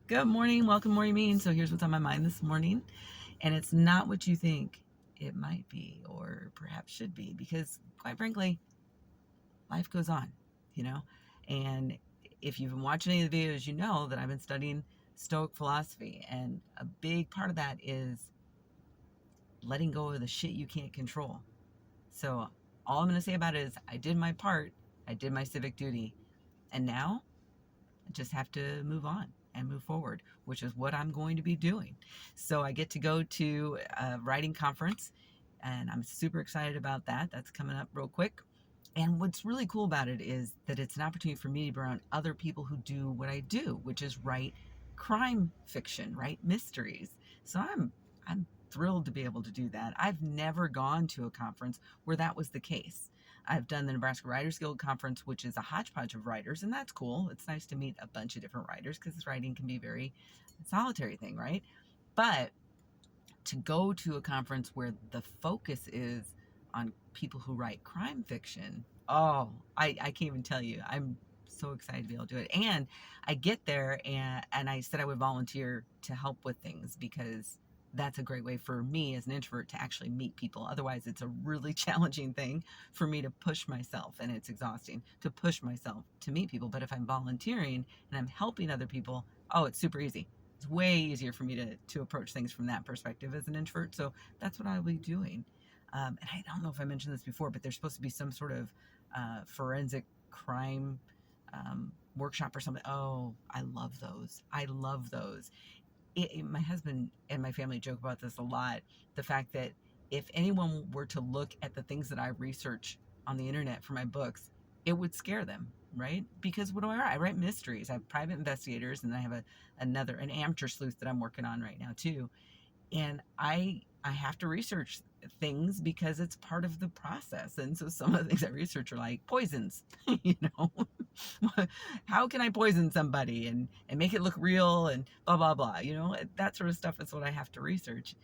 Good morning. Welcome, Maureen. So here's what's on my mind this morning. And it's not what you think it might be or perhaps should be, because quite frankly, life goes on, you know? And if you've been watching any of the videos, you know that I've been studying Stoic philosophy. And a big part of that is letting go of the shit you can't control. So all I'm going to say about it is I did my part, I did my civic duty, and now just have to move on and move forward, which is what I'm going to be doing. So I get to go to a writing conference, and I'm super excited about that. That's coming up real quick. And what's really cool about it is that it's an opportunity for me to be around other people who do what I do, which is write crime fiction, write mysteries. So I'm thrilled to be able to do that. I've never gone to a conference where that was the case. I've done the Nebraska Writers Guild conference, which is a hodgepodge of writers, and that's cool. It's nice to meet a bunch of different writers because writing can be very solitary thing, right? But to go to a conference where the focus is on people who write crime fiction, oh, I can't even tell you. I'm so excited to be able to do it. And I get there and I said I would volunteer to help with things because that's a great way for me as an introvert to actually meet people. Otherwise, it's a really challenging thing for me to push myself, and it's exhausting to push myself to meet people. But if I'm volunteering and I'm helping other people, oh, it's super easy. It's way easier for me to approach things from that perspective as an introvert. So that's what I'll be doing. And I don't know if I mentioned this before, but there's supposed to be some sort of forensic crime workshop or something. Oh, I love those. I love those. My husband and my family joke about this a lot. The fact that if anyone were to look at the things that I research on the internet for my books, it would scare them, right? Because what do I write? I write mysteries. I have private investigators, and I have an amateur sleuth that I'm working on right now too. And I have to research things because it's part of the process. And so some of the things I research are like poisons, you know. How can I poison somebody and make it look real and blah blah blah, you know? That sort of stuff is what I have to research.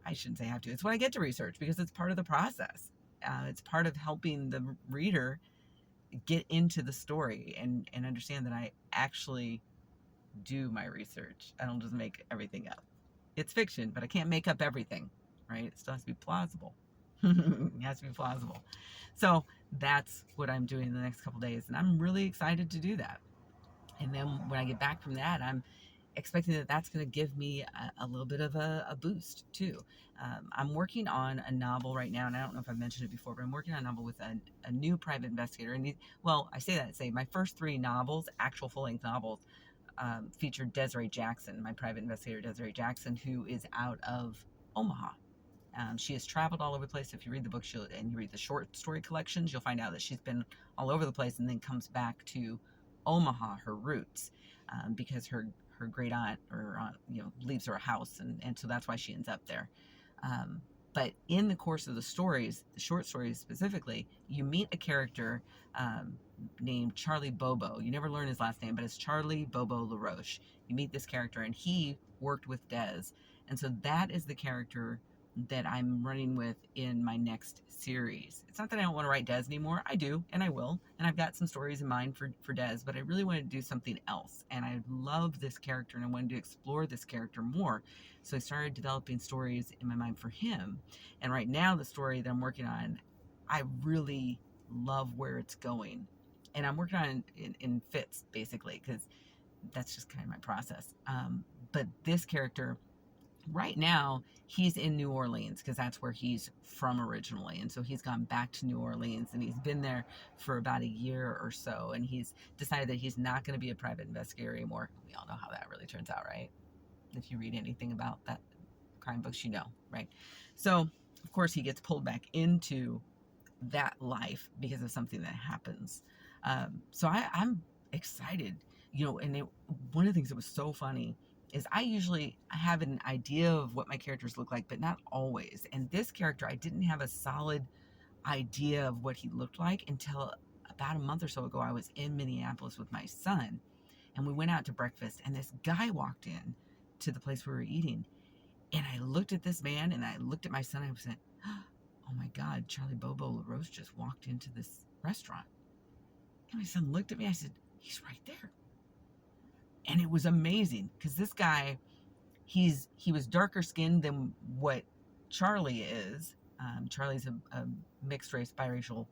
I shouldn't say have to. It's what I get to research because it's part of the process. It's part of helping the reader get into the story and understand that I actually do my research. I don't just make everything up. It's fiction, but I can't make up everything, right? It still has to be plausible. It has to be plausible. So that's what I'm doing in the next couple days, and I'm really excited to do that. And then when I get back from that, I'm expecting that that's going to give me a little bit of a boost too. I'm working on a novel right now, and I don't know if I've mentioned it before, but I'm working on a novel with a new private investigator. And well, I say that to say my first three novels, actual full length novels, featured Desiree Jackson, my private investigator, Desiree Jackson, who is out of Omaha. She has traveled all over the place. If you read the book and you read the short story collections, you'll find out that she's been all over the place and then comes back to Omaha, her roots, because her great aunt or leaves her a house, and so that's why she ends up there. Um, but in the course of the stories, the short stories specifically, you meet a character named Charlie Bobo. You never learn his last name, but it's Charlie Bobo LaRoche. You meet this character, and he worked with Des. And so that is the character that I'm running with in my next series. It's not that I don't want to write Des anymore. I do, and I will. And I've got some stories in mind for Des, but I really wanted to do something else. And I love this character, and I wanted to explore this character more. So I started developing stories in my mind for him. And right now, the story that I'm working on, I really love where it's going. And I'm working on it in fits, basically, because that's just kind of my process. But this character, right now, he's in New Orleans because that's where he's from originally. And so he's gone back to New Orleans, and he's been there for about a year or so. And he's decided that he's not going to be a private investigator anymore. We all know how that really turns out, right? If you read anything about that crime books, you know, right? So, of course, he gets pulled back into that life because of something that happens. So I'm excited, and one of the things that was so funny is I have an idea of what my characters look like, but not always. And this character, I didn't have a solid idea of what he looked like until about a month or so ago. I was in Minneapolis with my son, and we went out to breakfast, and this guy walked in to the place we were eating, and I looked at this man, and I looked at my son, and I said, oh my God, Charlie Bobo LaRose just walked into this restaurant. And my son looked at me. I said, he's right there. And it was amazing because this guy, he was darker skinned than what Charlie is. Charlie's a mixed race biracial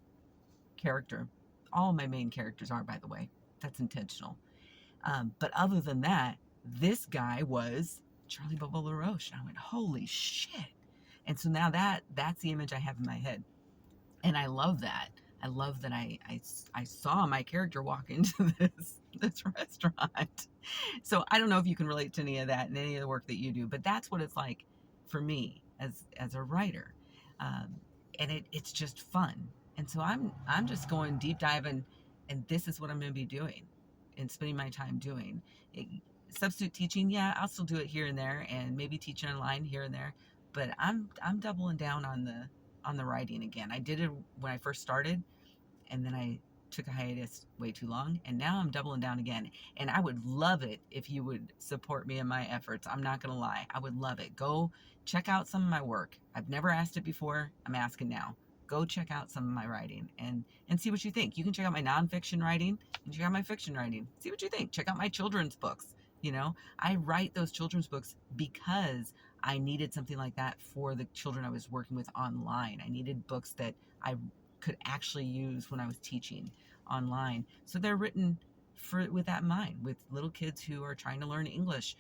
character. All my main characters are, by the way. That's intentional. But other than that, this guy was Charlie Bubba LaRoche. And I went, holy shit. And so now that's the image I have in my head. And I love that. I love that I saw my character walk into this restaurant. So I don't know if you can relate to any of that in any of the work that you do, but that's what it's like for me as a writer. Um, and it's just fun. And so I'm just going deep diving, and this is what I'm going to be doing and spending my time doing. It, substitute teaching, yeah, I'll still do it here and there, and maybe teach online here and there. But I'm doubling down on the writing again. I did it when I first started, and then I took a hiatus way too long, and now I'm doubling down again. And I would love it if you would support me in my efforts. I'm not gonna lie, I would love it. Go check out some of my work. I've never asked it before, I'm asking now. Go check out some of my writing and see what you think. You can check out my nonfiction writing and check out my fiction writing. See what you think. Check out my children's books. I write those children's books because I needed something like that for the children I was working with online. I needed books that I could actually use when I was teaching online. So they're written with that in mind, with little kids who are trying to learn English.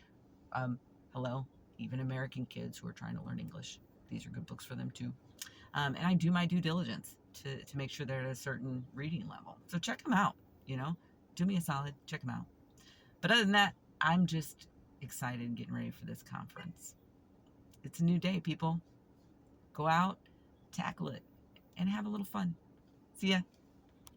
Um, hello, even American kids who are trying to learn English. These are good books for them too. And I do my due diligence to make sure they're at a certain reading level. So check them out. Do me a solid, check them out. But other than that, I'm just excited and getting ready for this conference. It's a new day, people. Go out, tackle it, and have a little fun. See ya.